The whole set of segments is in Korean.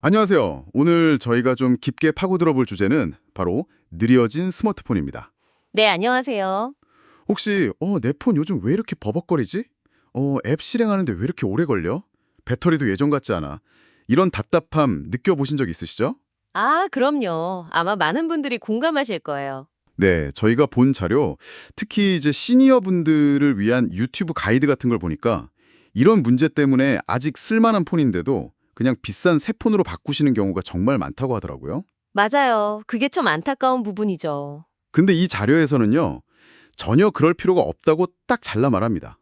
안녕하세요. 오늘 저희가 좀 깊게 파고들어 볼 주제는 바로 느려진 스마트폰입니다. 네, 안녕하세요. 혹시 내 폰 요즘 왜 이렇게 버벅거리지? 앱 실행하는데 왜 이렇게 오래 걸려? 배터리도 예전 같지 않아. 이런 답답함 느껴보신 적 있으시죠? 아, 그럼요. 아마 많은 분들이 공감하실 거예요. 네, 저희가 본 자료, 특히 이제 시니어 분들을 위한 유튜브 가이드 같은 걸 보니까 이런 문제 때문에 아직 쓸만한 폰인데도 그냥 비싼 새 폰으로 바꾸시는 경우가 정말 많다고 하더라고요. 맞아요. 그게 참 안타까운 부분이죠. 근데 이 자료에서는요, 전혀 그럴 필요가 없다고 딱 잘라 말합니다.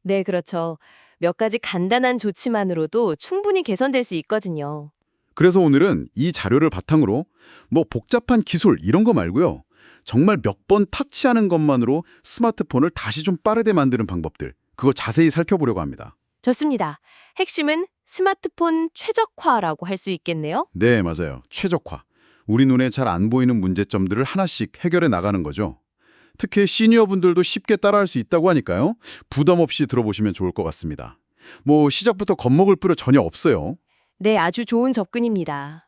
네, 그렇죠. 몇 가지 간단한 조치만으로도 충분히 개선될 수 있거든요. 그래서 오늘은 이 자료를 바탕으로 뭐 복잡한 기술 이런 거 말고요. 정말 몇 번 터치하는 것만으로 스마트폰을 다시 좀 빠르게 만드는 방법들, 그거 자세히 살펴보려고 합니다. 좋습니다. 핵심은 스마트폰 최적화라고 할 수 있겠네요. 네, 맞아요. 최적화. 우리 눈에 잘 안 보이는 문제점들을 하나씩 해결해 나가는 거죠. 특히 시니어분들도 쉽게 따라할 수 있다고 하니까요. 부담 없이 들어보시면 좋을 것 같습니다. 뭐 시작부터 겁먹을 필요 전혀 없어요. 네, 아주 좋은 접근입니다.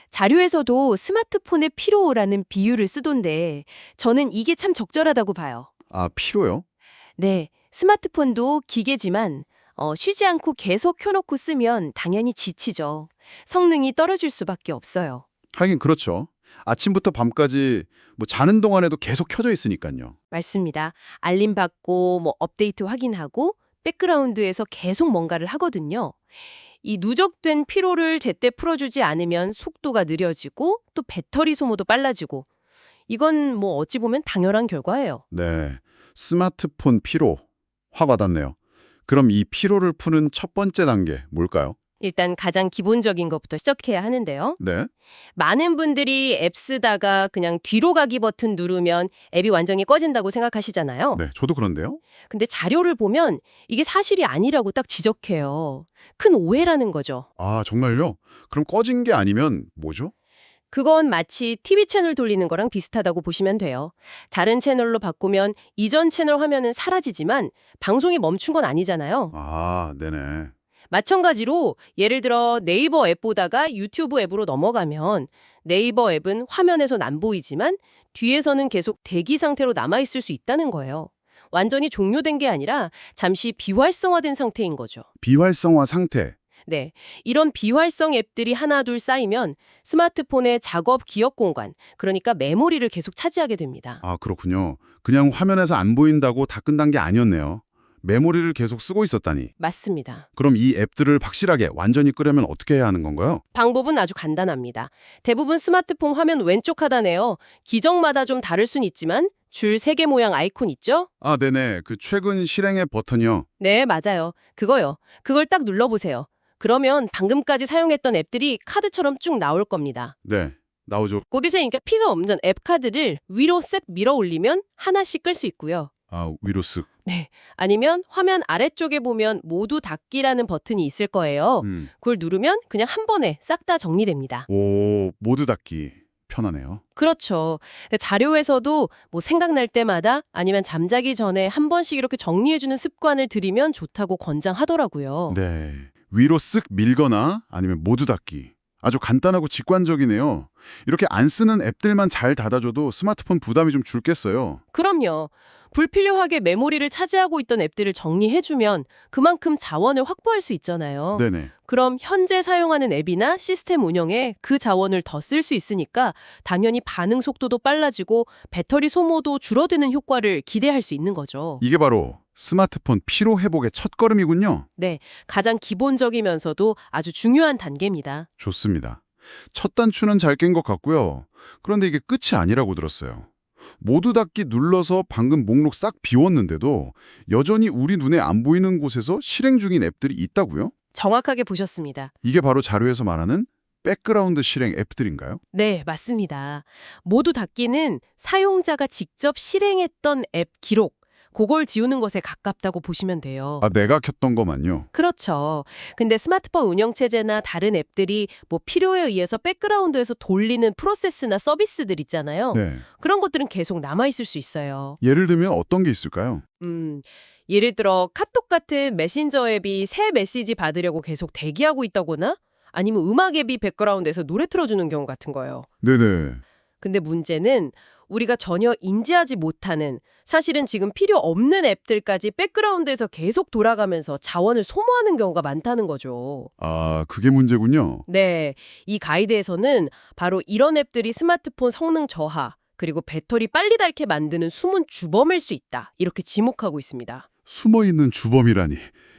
자료에서도 스마트폰의 피로라는 비유를 쓰던데 저는 이게 참 적절하다고 봐요. 아, 필요요? 네, 스마트폰도 기계지만 쉬지 않고 계속 켜놓고 쓰면 당연히 지치죠. 성능이 떨어질 수밖에 없어요. 하긴 그렇죠. 아침부터 밤까지 뭐 자는 동안에도 계속 켜져 있으니까요. 맞습니다. 알림 받고 업데이트 확인하고 백그라운드에서 계속 뭔가를 하거든요. 이 누적된 피로를 제때 풀어주지 않으면 속도가 느려지고 또 배터리 소모도 빨라지고 이건 어찌 보면 당연한 결과예요. 네. 스마트폰 피로. 확 와닿네요. 그럼 이 피로를 푸는 첫 번째 단계 뭘까요? 일단 가장 기본적인 것부터 시작해야 하는데요. 네. 많은 분들이 앱 쓰다가 그냥 뒤로 가기 버튼 누르면 앱이 완전히 꺼진다고 생각하시잖아요. 네, 저도 그런데요. 근데 자료를 보면 이게 사실이 아니라고 딱 지적해요. 큰 오해라는 거죠. 아, 정말요? 그럼 꺼진 게 아니면 뭐죠? 그건 마치 TV 채널 돌리는 거랑 비슷하다고 보시면 돼요. 다른 채널로 바꾸면 이전 채널 화면은 사라지지만 방송이 멈춘 건 아니잖아요. 아, 네네. 마찬가지로 예를 들어 네이버 앱 보다가 유튜브 앱으로 넘어가면 네이버 앱은 화면에선 안 보이지만 뒤에서는 계속 대기 상태로 남아있을 수 있다는 거예요. 완전히 종료된 게 아니라 잠시 비활성화된 상태인 거죠. 비활성화 상태. 네, 이런 비활성 앱들이 하나 둘 쌓이면 스마트폰의 작업 기억 공간, 그러니까 메모리를 계속 차지하게 됩니다. 아, 그렇군요. 그냥 화면에서 안 보인다고 다 끝난 게 아니었네요. 메모리를 계속 쓰고 있었다니. 맞습니다. 그럼 이 앱들을 확실하게 완전히 끄려면 어떻게 해야 하는 건가요? 방법은 아주 간단합니다. 대부분 스마트폰 화면 왼쪽 하단에요. 기종마다 좀 다를 순 있지만 줄 3개 모양 아이콘 있죠? 아, 네네. 그 최근 실행의 버튼이요. 네, 맞아요. 그거요. 그걸 딱 눌러보세요. 그러면 방금까지 사용했던 앱들이 카드처럼 쭉 나올 겁니다. 네, 나오죠. 거기서 그러니까 피서 없는 앱 카드를 위로 셋 밀어 올리면 하나씩 끌 수 있고요. 아, 위로 쓱. 네. 아니면 화면 아래쪽에 보면 모두 닫기라는 버튼이 있을 거예요. 그걸 누르면 그냥 한 번에 싹 다 정리됩니다. 오, 모두 닫기. 편하네요. 그렇죠. 자료에서도 생각날 때마다 아니면 잠자기 전에 한 번씩 이렇게 정리해주는 습관을 들이면 좋다고 권장하더라고요. 네. 위로 쓱 밀거나 아니면 모두 닫기. 아주 간단하고 직관적이네요. 이렇게 안 쓰는 앱들만 잘 닫아줘도 스마트폰 부담이 좀 줄겠어요. 그럼요. 불필요하게 메모리를 차지하고 있던 앱들을 정리해주면 그만큼 자원을 확보할 수 있잖아요. 네네. 그럼 현재 사용하는 앱이나 시스템 운영에 그 자원을 더 쓸 수 있으니까 당연히 반응 속도도 빨라지고 배터리 소모도 줄어드는 효과를 기대할 수 있는 거죠. 이게 바로 스마트폰 피로 회복의 첫걸음이군요. 네, 가장 기본적이면서도 아주 중요한 단계입니다. 좋습니다. 첫 단추는 잘 깬 것 같고요. 그런데 이게 끝이 아니라고 들었어요. 모두 닫기 눌러서 방금 목록 싹 비웠는데도 여전히 우리 눈에 안 보이는 곳에서 실행 중인 앱들이 있다고요? 정확하게 보셨습니다. 이게 바로 자료에서 말하는 백그라운드 실행 앱들인가요? 네, 맞습니다. 모두 닫기는 사용자가 직접 실행했던 앱 기록, 그걸 지우는 것에 가깝다고 보시면 돼요. 아, 내가 켰던 것만요. 그렇죠. 근데 스마트폰 운영체제나 다른 앱들이 필요에 의해서 백그라운드에서 돌리는 프로세스나 서비스들 있잖아요. 네. 그런 것들은 계속 남아있을 수 있어요. 예를 들면 어떤 게 있을까요? 예를 들어 카톡 같은 메신저 앱이 새 메시지 받으려고 계속 대기하고 있다거나 아니면 음악 앱이 백그라운드에서 노래 틀어주는 경우 같은 거예요. 네네. 근데 문제는 우리가 전혀 인지하지 못하는 사실은 지금 필요 없는 앱들까지 백그라운드에서 계속 돌아가면서 자원을 소모하는 경우가 많다는 거죠. 아, 그게 문제군요. 네, 이 가이드에서는 바로 이런 앱들이 스마트폰 성능 저하, 그리고 배터리 빨리 닳게 만드는 숨은 주범일 수 있다. 이렇게 지목하고 있습니다. 숨어있는 주범이라니.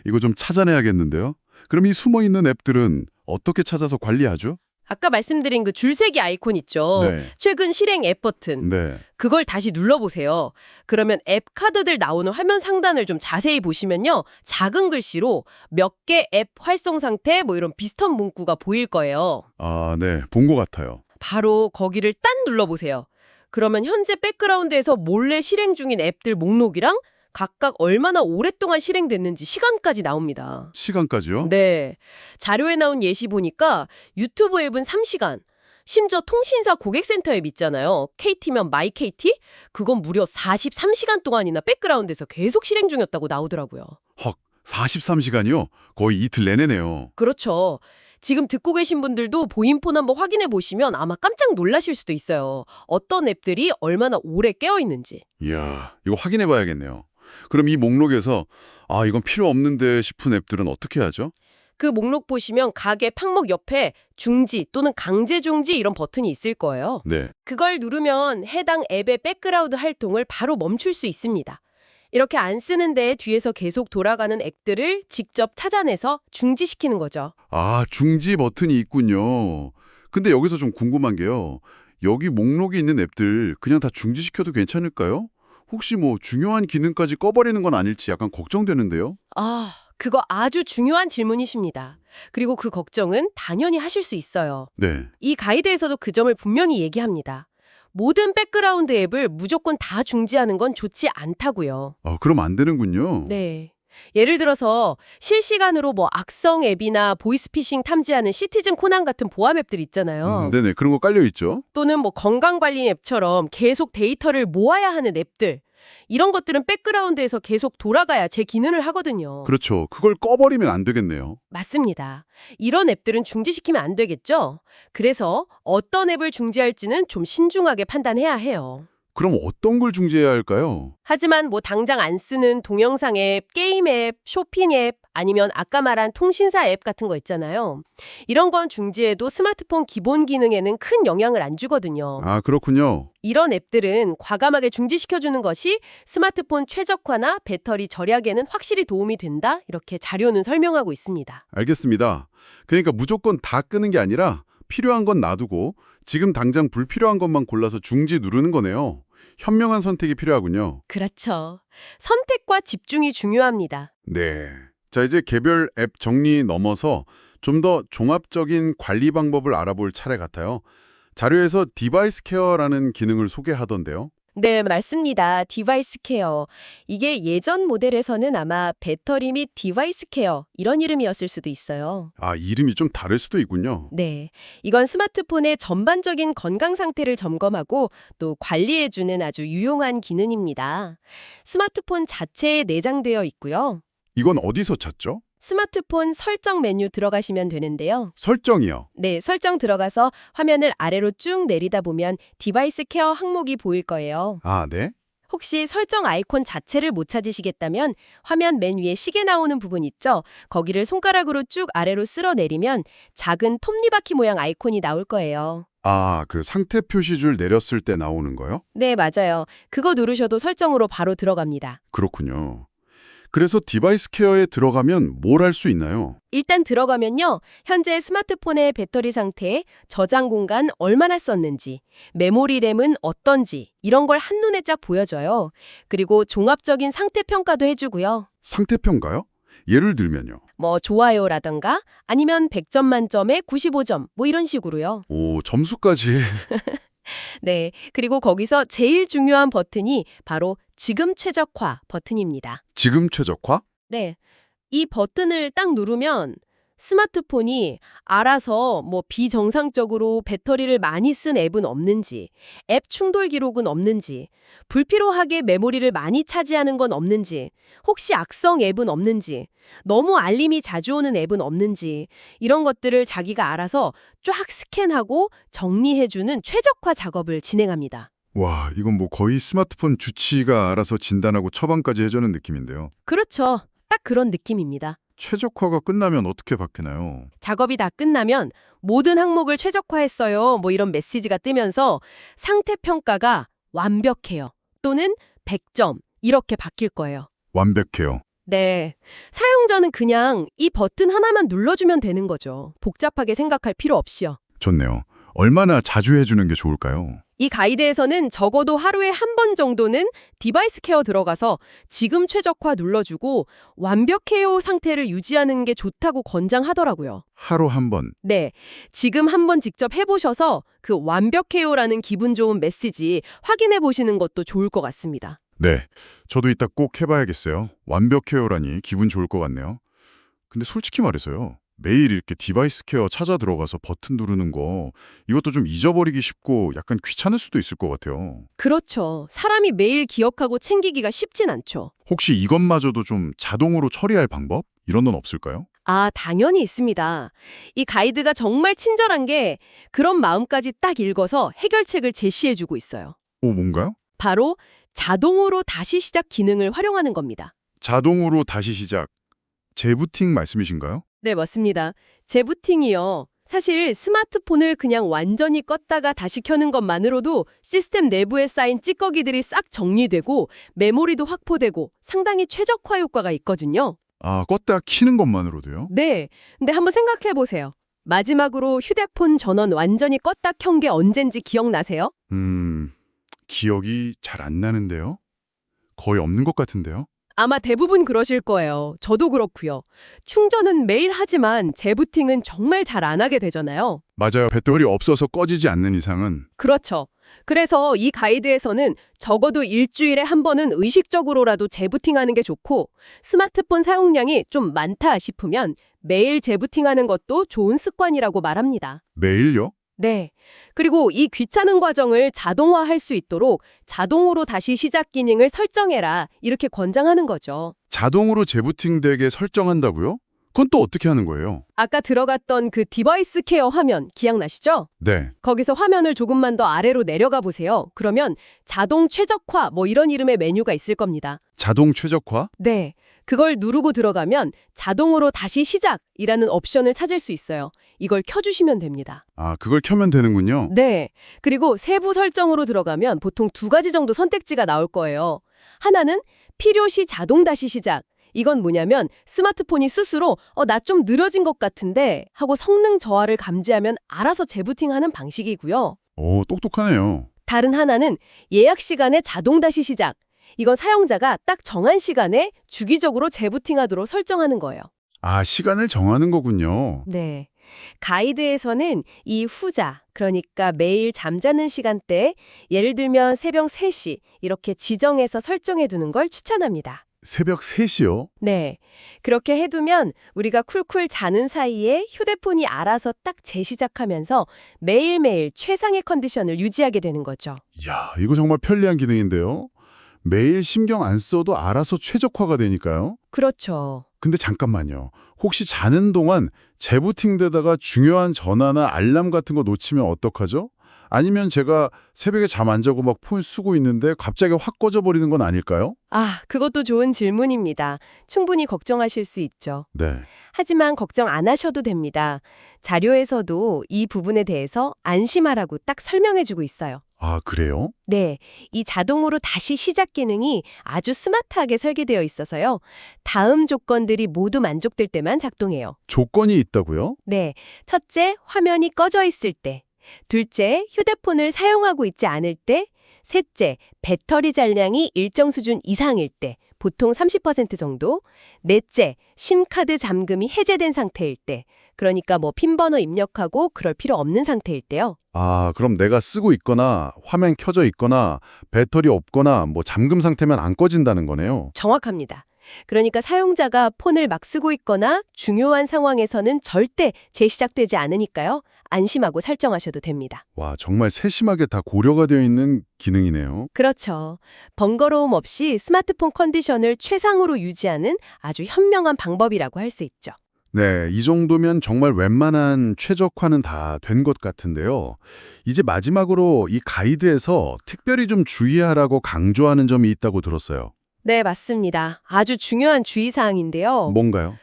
이거 좀 찾아내야겠는데요. 그럼 이 숨어있는 앱들은 어떻게 찾아서 관리하죠? 아까 말씀드린 그 줄세기 아이콘 있죠. 네. 최근 실행 앱 버튼. 네. 그걸 다시 눌러보세요. 그러면 앱 카드들 나오는 화면 상단을 좀 자세히 보시면요. 작은 글씨로 몇 개 앱 활성 상태 뭐 이런 비슷한 문구가 보일 거예요. 아, 네. 본 것 같아요. 바로 거기를 딱 눌러보세요. 그러면 현재 백그라운드에서 몰래 실행 중인 앱들 목록이랑 각각 얼마나 오랫동안 실행됐는지 시간까지 나옵니다. 시간까지요? 네. 자료에 나온 예시 보니까 유튜브 앱은 3시간, 심지어 통신사 고객센터 앱 있잖아요. KT면 마이KT? 그건 무려 43시간 동안이나 백그라운드에서 계속 실행 중이었다고 나오더라고요. 헉, 43시간이요? 거의 이틀 내내네요. 그렇죠. 지금 듣고 계신 분들도 보인폰 한번 확인해 보시면 아마 깜짝 놀라실 수도 있어요. 어떤 앱들이 얼마나 오래 깨어 있는지. 이야, 이거 확인해 봐야겠네요. 그럼 이 목록에서 아, 이건 필요 없는데 싶은 앱들은 어떻게 하죠? 그 목록 보시면 각 앱 항목 옆에 중지 또는 강제 중지 이런 버튼이 있을 거예요. 네. 그걸 누르면 해당 앱의 백그라운드 활동을 바로 멈출 수 있습니다. 이렇게 안 쓰는데 뒤에서 계속 돌아가는 앱들을 직접 찾아내서 중지시키는 거죠. 아, 중지 버튼이 있군요. 근데 여기서 좀 궁금한 게요. 여기 목록에 있는 앱들 그냥 다 중지시켜도 괜찮을까요? 혹시 뭐 중요한 기능까지 꺼버리는 건 아닐지 약간 걱정되는데요. 아, 그거 아주 중요한 질문이십니다. 그리고 그 걱정은 당연히 하실 수 있어요. 네. 이 가이드에서도 그 점을 분명히 얘기합니다. 모든 백그라운드 앱을 무조건 다 중지하는 건 좋지 않다고요. 그럼 안 되는군요. 네. 예를 들어서 실시간으로 뭐 악성 앱이나 보이스피싱 탐지하는 시티즌 코난 같은 보안 앱들 있잖아요. 네네. 그런 거 깔려 있죠. 또는 뭐 건강관리 앱처럼 계속 데이터를 모아야 하는 앱들. 이런 것들은 백그라운드에서 계속 돌아가야 제 기능을 하거든요. 그렇죠. 그걸 꺼버리면 안 되겠네요. 맞습니다. 이런 앱들은 중지시키면 안 되겠죠? 그래서 어떤 앱을 중지할지는 좀 신중하게 판단해야 해요. 그럼 어떤 걸 중지해야 할까요? 하지만 뭐 당장 안 쓰는 동영상 앱, 게임 앱, 쇼핑 앱, 아니면 아까 말한 통신사 앱 같은 거 있잖아요. 이런 건 중지해도 스마트폰 기본 기능에는 큰 영향을 안 주거든요. 아, 그렇군요. 이런 앱들은 과감하게 중지시켜주는 것이 스마트폰 최적화나 배터리 절약에는 확실히 도움이 된다. 이렇게 자료는 설명하고 있습니다. 알겠습니다. 그러니까 무조건 다 끄는 게 아니라 필요한 건 놔두고 지금 당장 불필요한 것만 골라서 중지 누르는 거네요. 현명한 선택이 필요하군요. 그렇죠. 선택과 집중이 중요합니다. 네. 자, 이제 개별 앱 정리 넘어서 좀 더 종합적인 관리 방법을 알아볼 차례 같아요. 자료에서 디바이스 케어라는 기능을 소개하던데요. 네, 맞습니다. 디바이스 케어. 이게 예전 모델에서는 아마 배터리 및 디바이스 케어 이런 이름이었을 수도 있어요. 아, 이름이 좀 다를 수도 있군요. 네, 이건 스마트폰의 전반적인 건강 상태를 점검하고 또 관리해주는 아주 유용한 기능입니다. 스마트폰 자체에 내장되어 있고요. 이건 어디서 찾죠? 스마트폰 설정 메뉴 들어가시면 되는데요. 설정이요. 네, 설정 들어가서 화면을 아래로 쭉 내리다 보면 디바이스 케어 항목이 보일 거예요. 아, 네? 혹시 설정 아이콘 자체를 못 찾으시겠다면 화면 맨 위에 시계 나오는 부분 있죠? 거기를 손가락으로 쭉 아래로 쓸어 내리면 작은 톱니바퀴 모양 아이콘이 나올 거예요. 아, 그 상태 표시줄 내렸을 때 나오는 거요? 네, 맞아요. 그거 누르셔도 설정으로 바로 들어갑니다. 그렇군요. 그래서 디바이스 케어에 들어가면 뭘 할 수 있나요? 일단 들어가면요. 현재 스마트폰의 배터리 상태, 저장 공간 얼마나 썼는지, 메모리 램은 어떤지 이런 걸 한눈에 쫙 보여줘요. 그리고 종합적인 상태 평가도 해주고요. 상태평가요? 예를 들면요. 뭐 좋아요라던가 아니면 100점 만점에 95점 뭐 이런 식으로요. 오, 점수까지. 네. 그리고 거기서 제일 중요한 버튼이 바로 지금 최적화 버튼입니다. 지금 최적화? 네. 이 버튼을 딱 누르면 스마트폰이 알아서 뭐 비정상적으로 배터리를 많이 쓴 앱은 없는지, 앱 충돌 기록은 없는지, 불필요하게 메모리를 많이 차지하는 건 없는지, 혹시 악성 앱은 없는지, 너무 알림이 자주 오는 앱은 없는지, 이런 것들을 자기가 알아서 쫙 스캔하고 정리해주는 최적화 작업을 진행합니다. 와, 이건 뭐 거의 스마트폰 주치의가 알아서 진단하고 처방까지 해주는 느낌인데요. 그렇죠. 딱 그런 느낌입니다. 최적화가 끝나면 어떻게 바뀌나요? 작업이 다 끝나면 모든 항목을 최적화했어요. 뭐 이런 메시지가 뜨면서 상태 평가가 완벽해요. 또는 100점 이렇게 바뀔 거예요. 완벽해요. 네. 사용자는 그냥 이 버튼 하나만 눌러주면 되는 거죠. 복잡하게 생각할 필요 없이요. 좋네요. 얼마나 자주 해주는 게 좋을까요? 이 가이드에서는 적어도 하루에 한 번 정도는 디바이스 케어 들어가서 지금 최적화 눌러주고 완벽해요 상태를 유지하는 게 좋다고 권장하더라고요. 하루 한 번. 네, 지금 한번 직접 해보셔서 그 완벽해요라는 기분 좋은 메시지 확인해 보시는 것도 좋을 것 같습니다. 네, 저도 이따 꼭 해봐야겠어요. 완벽해요라니 기분 좋을 것 같네요. 근데 솔직히 말해서요. 매일 이렇게 디바이스 케어 찾아 들어가서 버튼 누르는 거 이것도 좀 잊어버리기 쉽고 약간 귀찮을 수도 있을 것 같아요. 그렇죠. 사람이 매일 기억하고 챙기기가 쉽진 않죠. 혹시 이것마저도 좀 자동으로 처리할 방법? 이런 건 없을까요? 아, 당연히 있습니다. 이 가이드가 정말 친절한 게 그런 마음까지 딱 읽어서 해결책을 제시해주고 있어요. 오, 뭔가요? 바로 자동으로 다시 시작 기능을 활용하는 겁니다. 자동으로 다시 시작. 재부팅 말씀이신가요? 네, 맞습니다. 재부팅이요. 사실 스마트폰을 그냥 완전히 껐다가 다시 켜는 것만으로도 시스템 내부에 쌓인 찌꺼기들이 싹 정리되고 메모리도 확보되고 상당히 최적화 효과가 있거든요. 아, 껐다 키는 것만으로도요? 네, 근데 한번 생각해 보세요. 마지막으로 휴대폰 전원 완전히 껐다 켠 게 언젠지 기억나세요? 기억이 잘 안 나는데요? 거의 없는 것 같은데요? 아마 대부분 그러실 거예요. 저도 그렇고요. 충전은 매일 하지만 재부팅은 정말 잘 안 하게 되잖아요. 맞아요. 배터리 없어서 꺼지지 않는 이상은. 그렇죠. 그래서 이 가이드에서는 적어도 일주일에 한 번은 의식적으로라도 재부팅하는 게 좋고 스마트폰 사용량이 좀 많다 싶으면 매일 재부팅하는 것도 좋은 습관이라고 말합니다. 매일요? 네. 그리고 이 귀찮은 과정을 자동화할 수 있도록 자동으로 다시 시작 기능을 설정해라 이렇게 권장하는 거죠. 자동으로 재부팅 되게 설정한다고요? 그건 또 어떻게 하는 거예요? 아까 들어갔던 그 디바이스 케어 화면 기억나시죠? 네. 거기서 화면을 조금만 더 아래로 내려가 보세요. 그러면 자동 최적화 뭐 이런 이름의 메뉴가 있을 겁니다. 자동 최적화? 네. 그걸 누르고 들어가면 자동으로 다시 시작이라는 옵션을 찾을 수 있어요. 이걸 켜주시면 됩니다. 아, 그걸 켜면 되는군요. 네. 그리고 세부 설정으로 들어가면 보통 2가지 정도 선택지가 나올 거예요. 하나는 필요시 자동 다시 시작. 이건 뭐냐면 스마트폰이 스스로 나 좀 느려진 것 같은데 하고 성능 저하를 감지하면 알아서 재부팅하는 방식이고요. 오, 똑똑하네요. 다른 하나는 예약 시간에 자동 다시 시작. 이건 사용자가 딱 정한 시간에 주기적으로 재부팅하도록 설정하는 거예요. 아, 시간을 정하는 거군요. 네. 가이드에서는 이 후자, 그러니까 매일 잠자는 시간대, 예를 들면 새벽 3시 이렇게 지정해서 설정해 두는 걸 추천합니다. 새벽 3시요? 네. 그렇게 해두면 우리가 쿨쿨 자는 사이에 휴대폰이 알아서 딱 재시작하면서 매일매일 최상의 컨디션을 유지하게 되는 거죠. 이야, 이거 정말 편리한 기능인데요. 매일 신경 안 써도 알아서 최적화가 되니까요. 그렇죠. 근데 잠깐만요. 혹시 자는 동안 재부팅되다가 중요한 전화나 알람 같은 거 놓치면 어떡하죠? 아니면 제가 새벽에 잠 안 자고 막 폰 쓰고 있는데 갑자기 확 꺼져버리는 건 아닐까요? 아, 그것도 좋은 질문입니다. 충분히 걱정하실 수 있죠. 네. 하지만 걱정 안 하셔도 됩니다. 자료에서도 이 부분에 대해서 안심하라고 딱 설명해주고 있어요. 아, 그래요? 네, 이 자동으로 다시 시작 기능이 아주 스마트하게 설계되어 있어서요. 다음 조건들이 모두 만족될 때만 작동해요. 조건이 있다고요? 네, 첫째, 화면이 꺼져 있을 때. 둘째, 휴대폰을 사용하고 있지 않을 때. 셋째, 배터리 잔량이 일정 수준 이상일 때, 보통 30% 정도. 넷째, 심카드 잠금이 해제된 상태일 때. 그러니까 뭐 핀번호 입력하고 그럴 필요 없는 상태일 때요. 아, 그럼 내가 쓰고 있거나 화면 켜져 있거나 배터리 없거나 뭐 잠금 상태면 안 꺼진다는 거네요. 정확합니다. 그러니까 사용자가 폰을 막 쓰고 있거나 중요한 상황에서는 절대 재시작되지 않으니까요. 안심하고 설정하셔도 됩니다. 와, 정말 세심하게 다 고려가 되어 있는 기능이네요. 그렇죠. 번거로움 없이 스마트폰 컨디션을 최상으로 유지하는 아주 현명한 방법이라고 할 수 있죠. 네, 이 정도면 정말 웬만한 최적화는 다 된 것 같은데요. 이제 마지막으로 이 가이드에서 특별히 좀 주의하라고 강조하는 점이 있다고 들었어요. 네, 맞습니다. 아주 중요한 주의사항인데요. 뭔가요?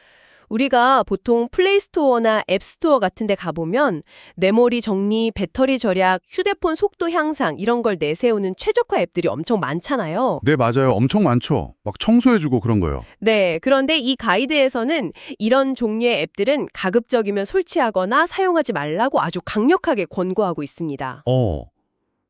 우리가 보통 플레이스토어나 앱스토어 같은 데 가보면 메모리 정리, 배터리 절약, 휴대폰 속도 향상 이런 걸 내세우는 최적화 앱들이 엄청 많잖아요. 네, 맞아요. 엄청 많죠. 막 청소해주고 그런 거요. 네, 그런데 이 가이드에서는 이런 종류의 앱들은 가급적이면 설치하거나 사용하지 말라고 아주 강력하게 권고하고 있습니다.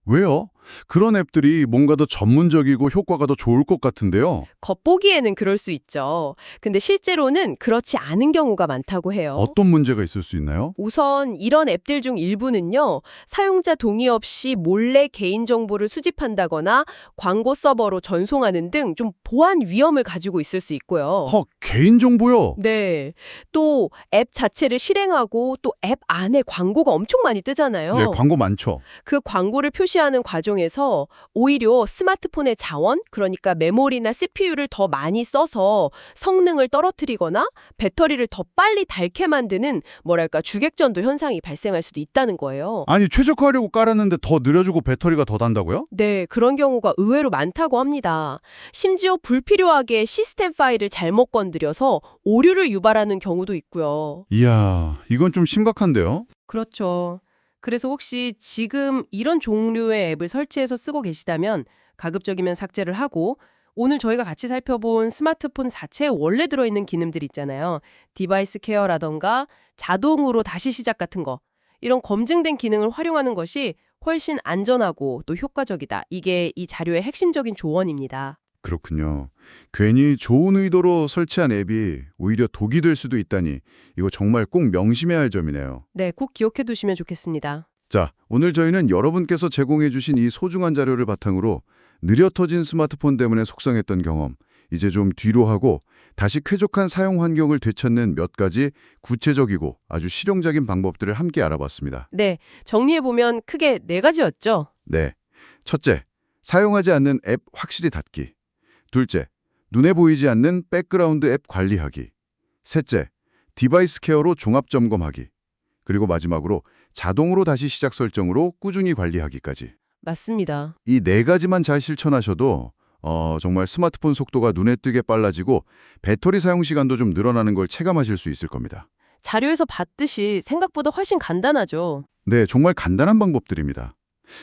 왜요? 그런 앱들이 뭔가 더 전문적이고 효과가 더 좋을 것 같은데요. 겉보기에는 그럴 수 있죠. 근데 실제로는 그렇지 않은 경우가 많다고 해요. 어떤 문제가 있을 수 있나요? 우선 이런 앱들 중 일부는요, 사용자 동의 없이 몰래 개인정보를 수집한다거나 광고 서버로 전송하는 등 좀 보안 위험을 가지고 있을 수 있고요. 개인정보요? 네. 또 앱 자체를 실행하고 또 앱 안에 광고가 엄청 많이 뜨잖아요. 네, 광고 많죠. 그 광고를 표시하는 과정에서 오히려 스마트폰의 자원, 그러니까 메모리나 CPU를 더 많이 써서 성능을 떨어뜨리거나 배터리를 더 빨리 닳게 만드는 뭐랄까 주객전도 현상이 발생할 수도 있다는 거예요. 아니, 최적화하려고 깔았는데 더 느려지고 배터리가 더 단다고요? 네, 그런 경우가 의외로 많다고 합니다. 심지어 불필요하게 시스템 파일을 잘못 건드려서 오류를 유발하는 경우도 있고요. 이야, 이건 좀 심각한데요? 그렇죠. 그래서 혹시 지금 이런 종류의 앱을 설치해서 쓰고 계시다면 가급적이면 삭제를 하고 오늘 저희가 같이 살펴본 스마트폰 자체에 원래 들어있는 기능들 있잖아요. 디바이스 케어라던가 자동으로 다시 시작 같은 거. 이런 검증된 기능을 활용하는 것이 훨씬 안전하고 또 효과적이다. 이게 이 자료의 핵심적인 조언입니다. 그렇군요. 괜히 좋은 의도로 설치한 앱이 오히려 독이 될 수도 있다니 이거 정말 꼭 명심해야 할 점이네요. 네, 꼭 기억해 두시면 좋겠습니다. 자, 오늘 저희는 여러분께서 제공해 주신 이 소중한 자료를 바탕으로 느려 터진 스마트폰 때문에 속상했던 경험, 이제 좀 뒤로 하고 다시 쾌적한 사용 환경을 되찾는 몇 가지 구체적이고 아주 실용적인 방법들을 함께 알아봤습니다. 네, 정리해보면 크게 4가지였죠. 네. 첫째, 사용하지 않는 앱 확실히 닫기. 둘째, 눈에 보이지 않는 백그라운드 앱 관리하기. 셋째, 디바이스 케어로 종합 점검하기. 그리고 마지막으로 자동으로 다시 시작 설정으로 꾸준히 관리하기까지. 맞습니다. 이 4가지만 잘 실천하셔도 정말 스마트폰 속도가 눈에 띄게 빨라지고 배터리 사용 시간도 좀 늘어나는 걸 체감하실 수 있을 겁니다. 자료에서 봤듯이 생각보다 훨씬 간단하죠. 네, 정말 간단한 방법들입니다.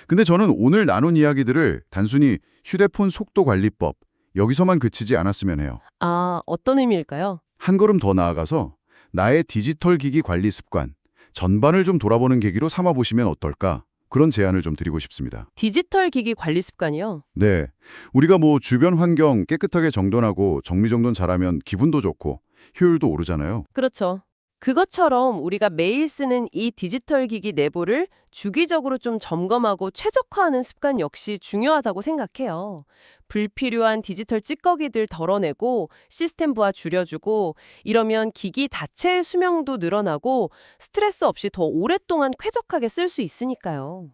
근데 저는 오늘 나눈 이야기들을 단순히 휴대폰 속도 관리법, 여기서만 그치지 않았으면 해요. 아, 어떤 의미일까요? 한 걸음 더 나아가서 나의 디지털 기기 관리 습관 전반을 좀 돌아보는 계기로 삼아보시면 어떨까? 그런 제안을 좀 드리고 싶습니다. 디지털 기기 관리 습관이요? 네, 우리가 뭐 주변 환경 깨끗하게 정돈하고 정리정돈 잘하면 기분도 좋고 효율도 오르잖아요. 그렇죠. 그것처럼 우리가 매일 쓰는 이 디지털 기기 내부를 주기적으로 좀 점검하고 최적화하는 습관 역시 중요하다고 생각해요. 불필요한 디지털 찌꺼기들 덜어내고 시스템 부하 줄여주고 이러면 기기 자체의 수명도 늘어나고 스트레스 없이 더 오랫동안 쾌적하게 쓸 수 있으니까요.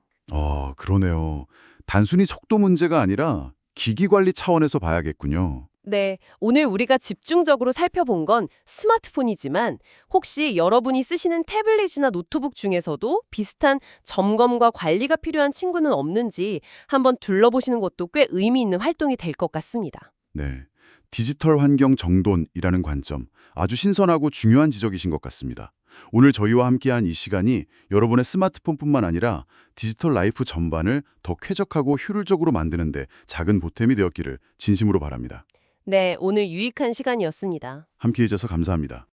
그러네요. 단순히 속도 문제가 아니라 기기 관리 차원에서 봐야겠군요. 네, 오늘 우리가 집중적으로 살펴본 건 스마트폰이지만 혹시 여러분이 쓰시는 태블릿이나 노트북 중에서도 비슷한 점검과 관리가 필요한 친구는 없는지 한번 둘러보시는 것도 꽤 의미 있는 활동이 될 것 같습니다. 네, 디지털 환경 정돈이라는 관점, 아주 신선하고 중요한 지적이신 것 같습니다. 오늘 저희와 함께한 이 시간이 여러분의 스마트폰뿐만 아니라 디지털 라이프 전반을 더 쾌적하고 효율적으로 만드는 데 작은 보탬이 되었기를 진심으로 바랍니다. 네, 오늘 유익한 시간이었습니다. 함께해 주셔서 감사합니다.